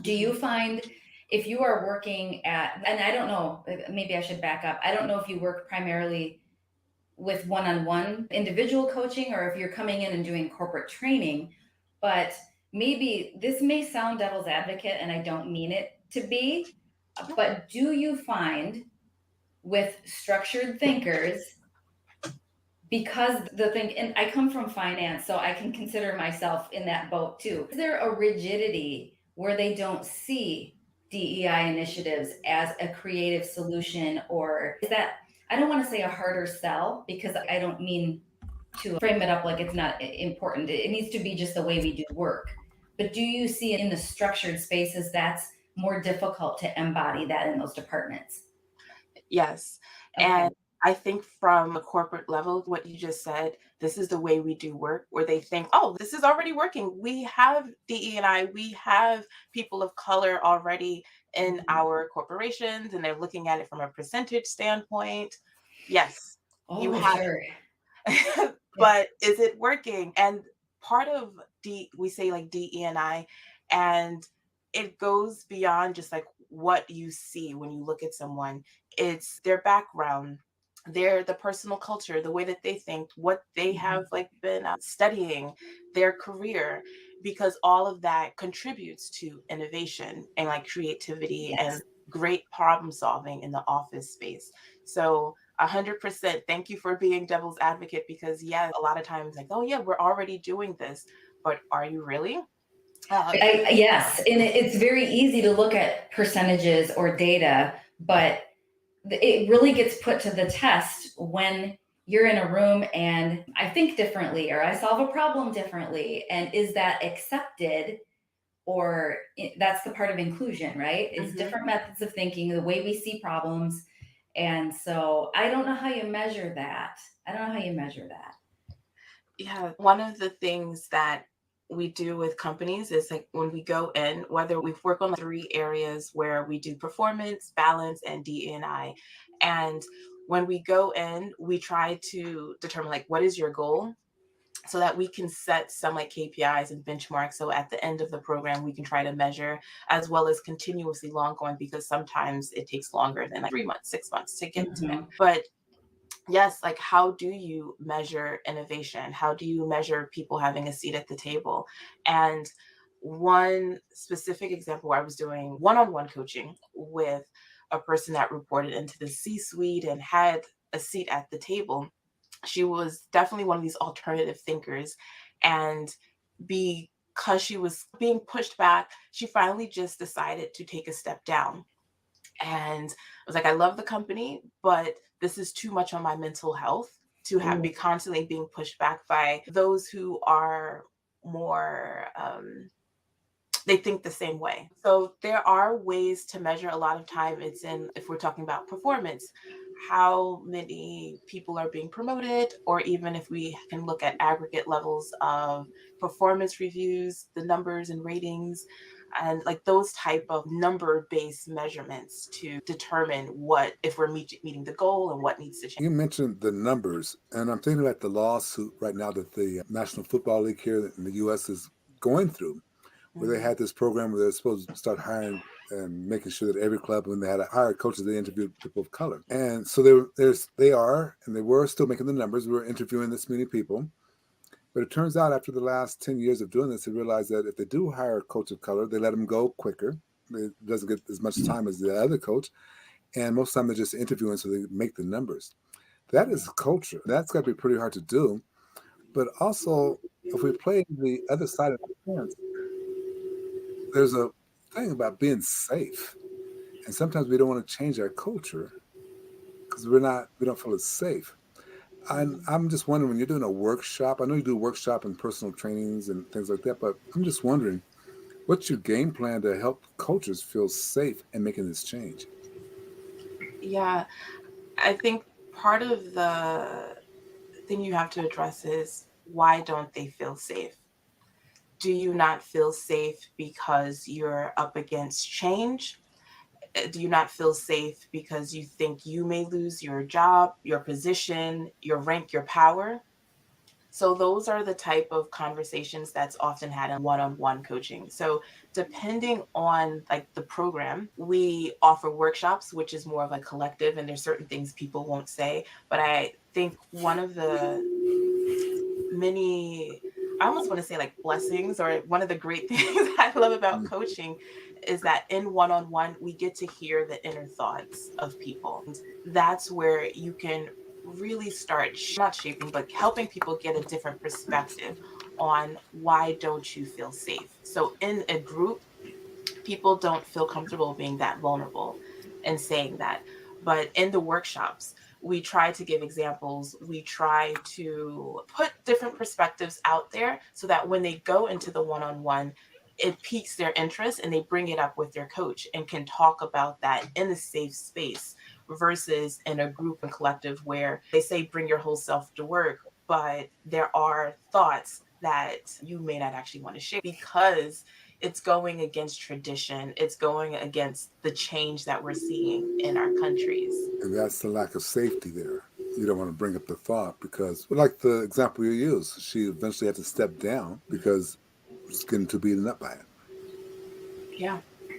Do you find if you are working at, and I don't know, maybe I should back up. I don't know if you work primarily with one on one individual coaching or if you're coming in and doing corporate training, but maybe this may sound devil's advocate and I don't mean it to be, but do you find with structured thinkers, because the thing, and I come from finance, so I can consider myself in that boat too. Is there a rigidity where they don't see DEI initiatives as a creative solution, or is that, I don't want to say a harder sell because I don't mean to frame it up like it's not important. It needs to be just the way we do work. But do you see in the structured spaces that's more difficult to embody that in those departments? Yes. Okay. And I think from a corporate level, what you just said, this is the way we do work, where they think, oh, this is already working. We have DE&I, we have people of color already in Mhm. our corporations, and they're looking at it from a percentage standpoint. Yes, you Oh, have sure. it. Yeah. But is it working? And part of we say like DE&I, and it goes beyond just like what you see when you look at someone. It's their background, the personal culture, the way that they think, what they have Mhm. like been studying, their career, because all of that contributes to innovation and like creativity Yes. and great problem solving in the office space. So 100%. Thank you for being devil's advocate because, yeah, a lot of times, like, oh, yeah, we're already doing this, but are you really? Because Yes, and it's very easy to look at percentages or data, but it really gets put to the test when you're in a room and I think differently or I solve a problem differently. And is that accepted? Or that's the part of inclusion, right? It's different methods of thinking, the way we see problems. And so I don't know how you measure that. I don't know how you measure that. yeah, one of the things that we do with companies is like when we go in, whether we work on like three areas where we do performance, balance, and DE&I. And when we go in, we try to determine like what is your goal so that we can set some like KPIs and benchmarks. So at the end of the program, we can try to measure as well as continuously long going because sometimes it takes longer than like 3 months, 6 months to get to it. Mhm. But yes, like how do you measure innovation? How do you measure people having a seat at the table? And one specific example where I was doing one on one coaching with a person that reported into the C suite and had a seat at the table. She was definitely one of these alternative thinkers. And because she was being pushed back, she finally just decided to take a step down and I was like, I love the company, but this is too much on my mental health to have Ooh. be constantly being pushed back by those who are more they think the same way. So there are ways to measure. A lot of time it's in, if we're talking about performance, how many people are being promoted, or even if we can look at aggregate levels of performance reviews, the numbers and ratings, and like those type of number based measurements to determine what if we're meeting the goal and what needs to change. You mentioned the numbers, and I'm thinking about the lawsuit right now that the National Football League here in the U.S. is going through, where they Mhm. had this program where they're supposed to start hiring and making sure that every club, when they had to hire coaches, they interviewed people of color. And so they are, and they were still making the numbers. We were interviewing this many people. But it turns out after the last 10 years of doing this, they realized that if they do hire a coach of color, they let him go quicker. It doesn't get as much time as the other coach. And most of the time they're just interviewing so they make the numbers. That is culture. That's got to be pretty hard to do. But also, if we play the other side of the fence, there's a thing about being safe. And sometimes we don't want to change our culture because we don't feel it's safe. I'm just wondering when you're doing a workshop, I know you do workshop and personal trainings and things like that, but I'm just wondering what's your game plan to help coaches feel safe in making this change? Yeah, I think part of the thing you have to address is why don't they feel safe? Do you not feel safe because you're up against change? Do you not feel safe because you think you may lose your job, your position, your rank, your power? So those are the type of conversations that's often had in one-on-one coaching. So depending on like the program, we offer workshops, which is more of a collective, and there's certain things people won't say. But I think one of the many, I almost want to say like blessings, or one of the great things I love about Mm. coaching is that in one-on-one, we get to hear the inner thoughts of people. And that's where you can really start not shaping, but helping people get a different perspective on why don't you feel safe. So in a group, people don't feel comfortable being that vulnerable and saying that. But in the workshops, we try to give examples. We try to put different perspectives out there so that when they go into the one on one, it piques their interest and they bring it up with their coach and can talk about that in a safe space versus in a group and collective where they say bring your whole self to work, but there are thoughts that you may not actually want to share because it's going against tradition. It's going against the change that we're seeing in our countries. And that's the lack of safety there. You don't want to bring up the thought because, well, like the example you use, she eventually had to step down because it's getting too beaten up by it. Yeah.